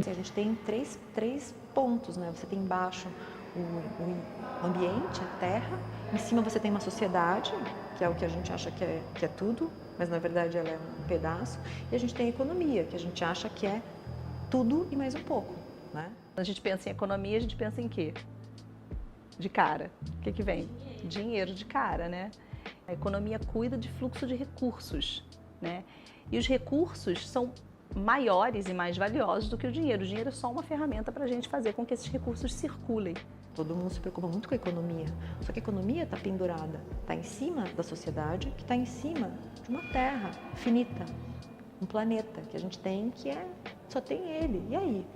A gente tem três pontos, né? Você tem embaixo o ambiente, a terra, em cima você tem uma sociedade, que é o que a gente acha que é tudo, mas na verdade ela é um pedaço, e a gente tem a economia, que a gente acha que é tudo e mais um pouco, né? Quando a gente pensa em economia, a gente pensa em quê? De cara. O que vem? Dinheiro de cara, né? A economia cuida de fluxo de recursos, né? E os recursos são maiores e mais valiosos do que o dinheiro. O dinheiro é só uma ferramenta para a gente fazer com que esses recursos circulem. Todo mundo se preocupa muito com a economia, só que a economia está pendurada, está em cima da sociedade, que está em cima de uma terra finita, um planeta que a gente tem que só tem ele. E aí?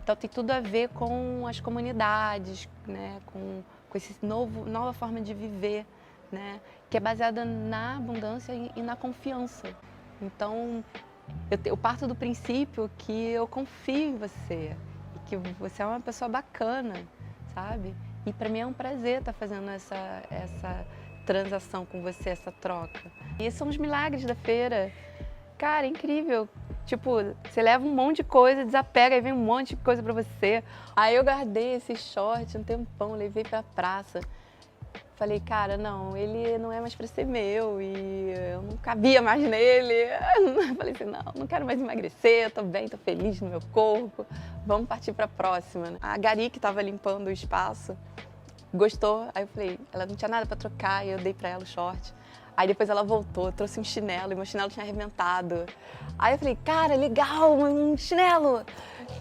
Então tem tudo a ver com as comunidades, né? com essa nova forma de viver, né? Que é baseada na abundância e na confiança. Então eu parto do princípio que eu confio em você e que você é uma pessoa bacana, sabe? E para mim é um prazer estar fazendo essa transação com você, essa troca. E esses são os milagres da feira. Cara, é incrível. Tipo, você leva um monte de coisa, desapega e vem um monte de coisa pra você. Aí eu guardei esse short um tempão, levei pra praça. Falei, cara, não, ele não é mais pra ser meu e eu não cabia mais nele. Falei assim, não quero mais emagrecer, tô bem, tô feliz no meu corpo. Vamos partir pra próxima, né? A Gari, que tava limpando o espaço, gostou. Aí eu falei, ela não tinha nada pra trocar e eu dei pra ela o short. Aí depois ela voltou, trouxe um chinelo e meu chinelo tinha arrebentado. Aí eu falei, cara, legal, um chinelo!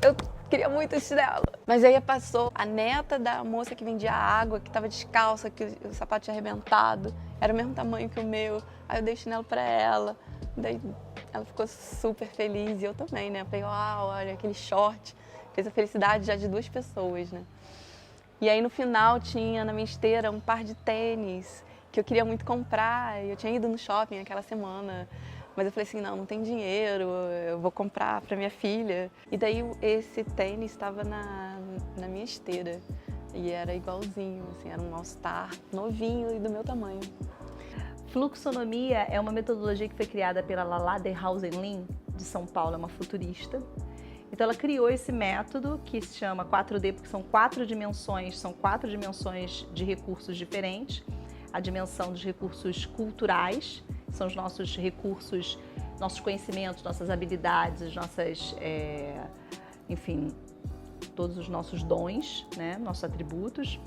Eu queria muito esse chinelo. Mas aí passou a neta da moça que vendia água, que estava descalça, que o sapato tinha arrebentado. Era o mesmo tamanho que o meu. Aí eu dei o chinelo pra ela. Daí ela ficou super feliz e eu também, né? Eu falei, uau, olha, aquele short. Fez a felicidade já de 2 pessoas, né? E aí no final tinha na minha esteira um par de tênis que eu queria muito comprar. Eu tinha ido no shopping aquela semana, mas eu falei assim, não tem dinheiro, eu vou comprar para minha filha. E daí esse tênis estava na minha esteira e era igualzinho, assim, era um All-Star novinho e do meu tamanho. Fluxonomia é uma metodologia que foi criada pela Lala Dehausen-Lin, de São Paulo, é uma futurista. Então ela criou esse método que se chama 4D, porque são 4 dimensões de recursos diferentes. A dimensão dos recursos culturais, são os nossos recursos, nossos conhecimentos, nossas habilidades, enfim, todos os nossos dons, né, nossos atributos.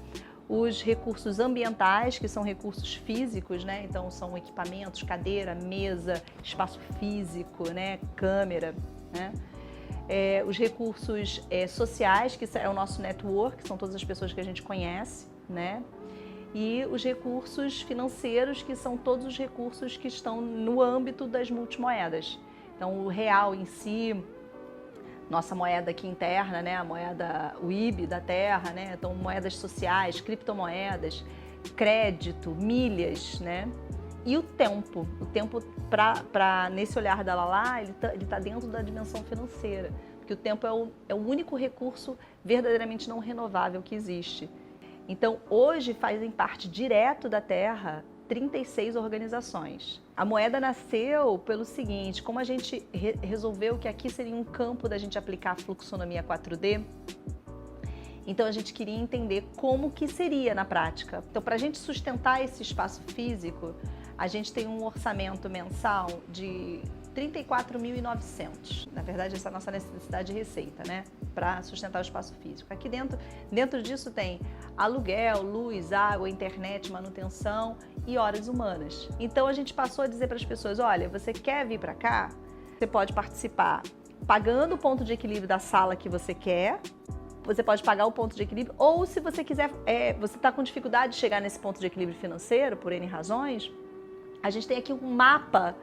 Os recursos ambientais, que são recursos físicos, né, então são equipamentos, cadeira, mesa, espaço físico, né, câmera, né. Os recursos sociais, que é o nosso network, são todas as pessoas que a gente conhece, né? E os recursos financeiros, que são todos os recursos que estão no âmbito das multimoedas. Então, o real em si, nossa moeda aqui interna, né? A moeda, o IB da terra, né? Então, moedas sociais, criptomoedas, crédito, milhas, né? E o tempo nesse olhar da Lala, ele tá dentro da dimensão financeira, porque o tempo é o único recurso verdadeiramente não renovável que existe. Então, hoje fazem parte direto da Terra 36 organizações. A moeda nasceu pelo seguinte, como a gente resolveu que aqui seria um campo da gente aplicar a fluxonomia 4D, então a gente queria entender como que seria na prática. Então, para a gente sustentar esse espaço físico, a gente tem um orçamento mensal de 34.900. Na verdade, essa é a nossa necessidade de receita, né? Para sustentar o espaço físico. Aqui dentro disso tem aluguel, luz, água, internet, manutenção e horas humanas. Então a gente passou a dizer para as pessoas, olha, você quer vir para cá? Você pode participar pagando o ponto de equilíbrio da sala que você quer, você pode pagar o ponto de equilíbrio, ou se você quiser, você está com dificuldade de chegar nesse ponto de equilíbrio financeiro, por N razões, a gente tem aqui um mapa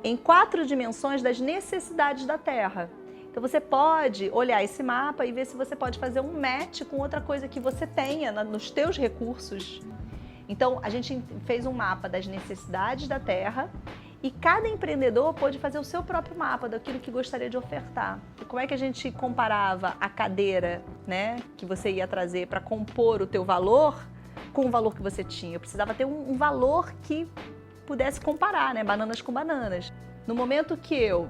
em 4 dimensões das necessidades da Terra. Então você pode olhar esse mapa e ver se você pode fazer um match com outra coisa que você tenha nos teus recursos. Então a gente fez um mapa das necessidades da Terra E cada empreendedor pôde fazer o seu próprio mapa daquilo que gostaria de ofertar. E como é que a gente comparava a cadeira, né, que você ia trazer para compor o teu valor com o valor que você tinha? Eu precisava ter um valor que pudesse comparar, né, bananas com bananas. No momento que eu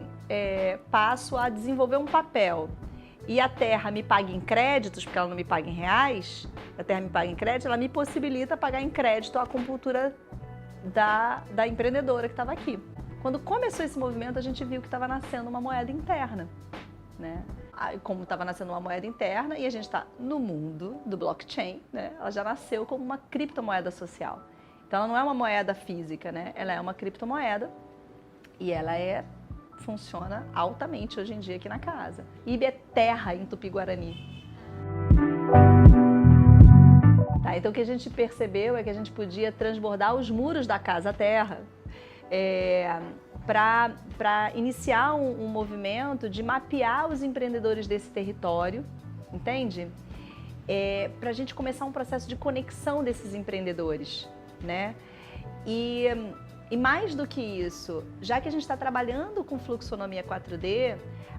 passo a desenvolver um papel e a terra me paga em créditos, porque ela não me paga em reais, a terra me paga em crédito, ela me possibilita pagar em crédito a acupuntura da empreendedora que estava aqui. Quando começou esse movimento, a gente viu que estava nascendo uma moeda interna, né? Como estava nascendo uma moeda interna e a gente está no mundo do blockchain, né? Ela já nasceu como uma criptomoeda social. Então ela não é uma moeda física, né? Ela é uma criptomoeda e ela funciona altamente hoje em dia aqui na casa. IB é terra em Tupi-Guarani. Tá, então o que a gente percebeu é que a gente podia transbordar os muros da casa terra para iniciar um movimento de mapear os empreendedores desse território, entende? Para a gente começar um processo de conexão desses empreendedores, né? E mais do que isso, já que a gente está trabalhando com fluxonomia 4D,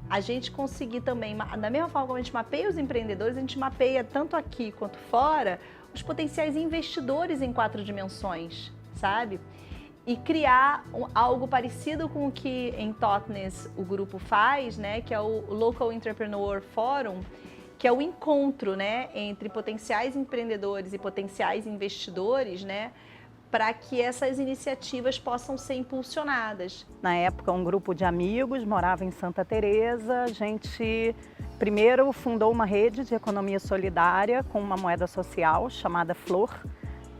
a gente conseguir também, da mesma forma como a gente mapeia os empreendedores, a gente mapeia tanto aqui quanto fora os potenciais investidores em 4 dimensões, sabe? E criar algo parecido com o que em Totnes o grupo faz, né? Que é o Local Entrepreneur Forum, que é o encontro, né, entre potenciais empreendedores e potenciais investidores, né? Para que essas iniciativas possam ser impulsionadas. Na época, um grupo de amigos morava em Santa Teresa. A gente primeiro fundou uma rede de economia solidária com uma moeda social chamada Flor.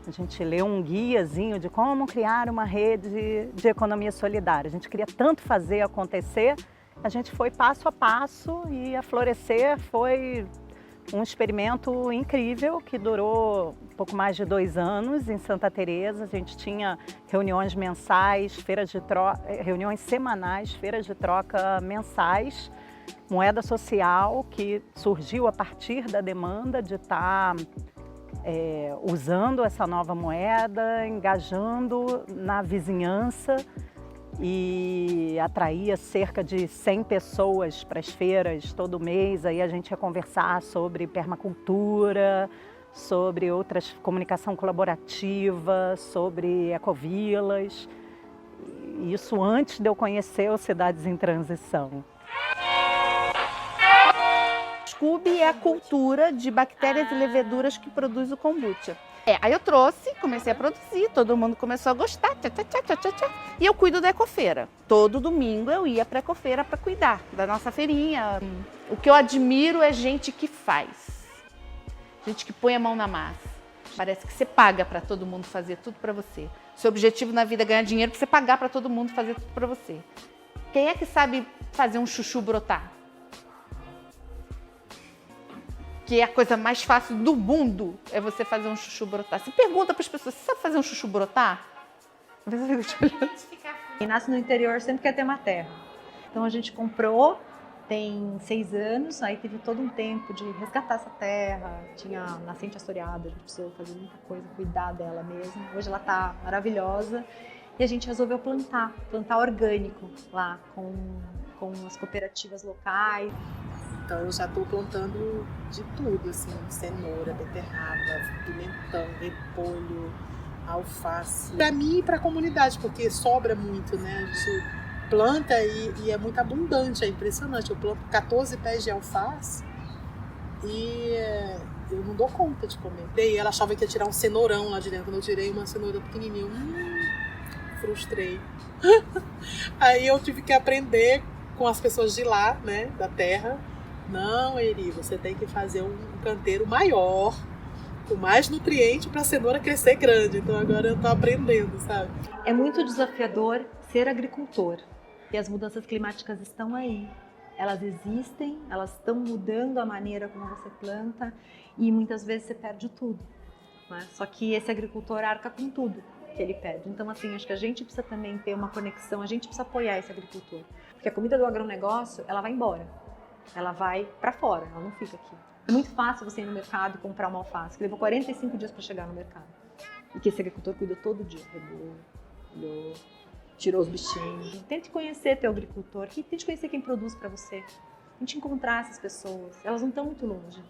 A gente leu um guiazinho de como criar uma rede de economia solidária. A gente queria tanto fazer acontecer, a gente foi passo a passo e a Florescer foi um experimento incrível que durou um pouco mais de 2 anos em Santa Teresa. A gente tinha reuniões mensais, reuniões semanais, feiras de troca mensais, moeda social que surgiu a partir da demanda de estar usando essa nova moeda, engajando na vizinhança e atraía cerca de 100 pessoas para as feiras todo mês. Aí a gente ia conversar sobre permacultura, sobre comunicação colaborativa, sobre ecovilas. Isso antes de eu conhecer o Cidades em Transição. Scooby é a cultura de bactérias e leveduras que produz o kombucha. Aí eu trouxe, comecei a produzir, todo mundo começou a gostar, e eu cuido da ecofeira. Todo domingo eu ia para a ecofeira para cuidar da nossa feirinha. O que eu admiro é gente que faz, gente que põe a mão na massa. Parece que você paga para todo mundo fazer tudo para você. Seu objetivo na vida é ganhar dinheiro para você pagar para todo mundo fazer tudo para você. Quem é que sabe fazer um chuchu brotar? Que é a coisa mais fácil do mundo, é você fazer um chuchu brotar. Você pergunta para as pessoas, você sabe fazer um chuchu brotar? Às vezes eu fico te olhando. Quem nasce no interior sempre quer ter uma terra. Então a gente comprou, tem 6 anos, aí teve todo um tempo de resgatar essa terra, tinha nascente assoreada, a gente precisou fazer muita coisa, cuidar dela mesmo. Hoje ela está maravilhosa e a gente resolveu plantar orgânico lá com as cooperativas locais. Então eu já estou plantando de tudo, assim, cenoura, beterraba, pimentão, repolho, alface. Para mim e para a comunidade, porque sobra muito, né? A gente planta e é muito abundante, é impressionante. Eu planto 14 pés de alface e eu não dou conta de comer. E ela achava que ia tirar um cenourão lá de dentro. Quando eu tirei uma cenoura pequenininha, frustrei. Aí eu tive que aprender com as pessoas de lá, né, da terra. Não, Eri, você tem que fazer um canteiro maior, com mais nutriente para a cenoura crescer grande. Então agora eu estou aprendendo, sabe? É muito desafiador ser agricultor. E as mudanças climáticas estão aí. Elas existem, elas estão mudando a maneira como você planta e muitas vezes você perde tudo, né? Só que esse agricultor arca com tudo que ele perde. Então, assim, acho que a gente precisa também ter uma conexão, a gente precisa apoiar esse agricultor. Porque a comida do agronegócio, ela vai embora. Ela vai para fora, ela não fica aqui. É muito fácil você ir no mercado e comprar uma alface, que levou 45 dias para chegar no mercado. E que esse agricultor cuida todo dia. Regou, tirou os bichinhos. Tente conhecer teu agricultor, tente conhecer quem produz para você. Tente encontrar essas pessoas, elas não estão muito longe.